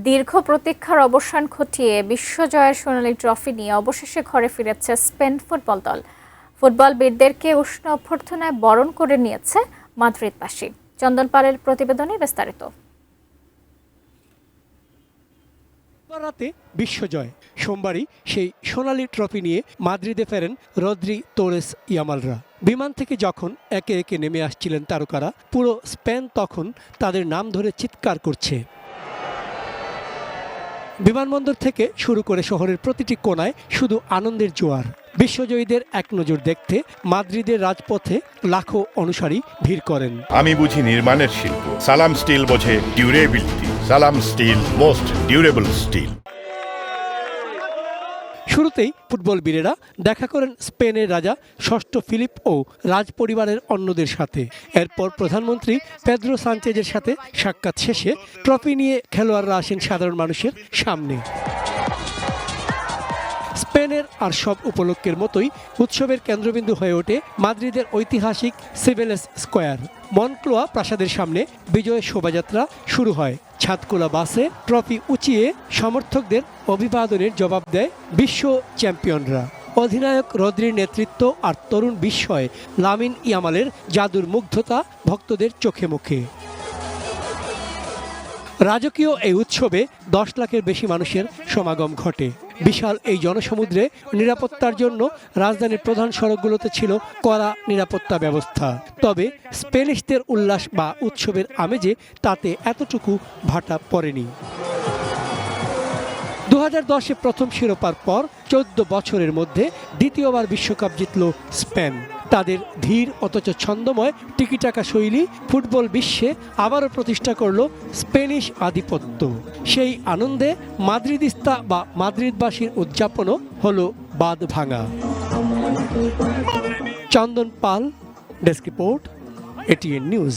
দীর্ঘ প্রতীক্ষার অবসান ঘটিয়ে বিশ্বজয়ের সোনালী ট্রফি নিয়ে অবশেষে ঘরে ফিরেছে স্পেন ফুটবল দল। ফুটবলবিদদেরকে উষ্ণ অভ্যর্থনায় বরণ করে নিয়েছে মাদ্রিদবাসী। চন্দন পালের প্রতিবেদনে বিস্তারিত। রাতে বিশ্বজয়, সোমবারই সেই সোনালী ট্রফি নিয়ে মাদ্রিদে ফেরেন রদ্রি, তোরেস, ইয়ামালরা। বিমান থেকে যখন একে একে নেমে আসছিলেন তারকারা, পুরো স্পেন তখন তাদের নাম ধরে চিৎকার করছে। বিমানবন্দর থেকে শুরু করে শহরের প্রতিটি কোণায় শুধু আনন্দের জোয়ার। বিশ্বজয়ীদের এক নজর দেখতে মাদ্রিদের রাজপথে লাখো অনুসারী ভিড় করেন। আমি বুঝি নির্মাণের শিল্প, সালাম স্টিল বোঝে ডিউরেবিলিটি। সালাম স্টিল, মোস্ট ডিউরেবল স্টিল। শুরুতেই ফুটবল বীরেরা দেখা করেন স্পেনের রাজা ষষ্ঠ ফিলিপ ও রাজ পরিবারের অন্যদের সাথে। এরপর প্রধানমন্ত্রী পেদ্রো সানচেজের সাথে সাক্ষাৎ শেষে ট্রফি নিয়ে খেলোয়াড়রা আসেন সাধারণ মানুষের সামনে। স্পেনের আর সব উপলক্ষের মতোই উৎসবের কেন্দ্রবিন্দু হয়ে ওঠে মাদ্রিদের ঐতিহাসিক সিবেলেস স্কোয়ার। মনক্লোয়া প্রাসাদের সামনে বিজয় শোভাযাত্রা শুরু হয়। ছাদখোলা বাসে ট্রফি উঁচিয়ে সমর্থকদের অভিবাদনের জবাব দেয় বিশ্ব চ্যাম্পিয়নরা। অধিনায়ক রদ্রির নেতৃত্ব আর তরুণ বিস্ময় লামিন ইয়ামালের জাদুর মুগ্ধতা ভক্তদের চোখে মুখে। রাজকীয় এই উৎসবে 10 লাখের বেশি মানুষের সমাগম ঘটে। বিশাল এই জনসমুদ্রে নিরাপত্তার জন্য রাজধানীর প্রধান সড়কগুলোতে ছিল কড়া নিরাপত্তা ব্যবস্থা। তবে স্প্যানিশদের উল্লাস বা উৎসবের আমেজে তাতে এতটুকু ভাটা পড়েনি। 2010-এ প্রথম শিরোপার পর 14 বছরের মধ্যে দ্বিতীয়বার বিশ্বকাপ জিতল স্পেন। তাদের ধীর অথচ ছন্দময় টিকিটাকা শৈলী ফুটবল বিশ্বে আবারও প্রতিষ্ঠা করল স্পেনিশ আধিপত্য। সেই আনন্দে মাদ্রিদিস্তা বা মাদ্রিদবাসীর উদযাপনও হলো বাঁধ ভাঙা। চন্দন পাল, ডেস্ক রিপোর্ট, এটিএন নিউজ।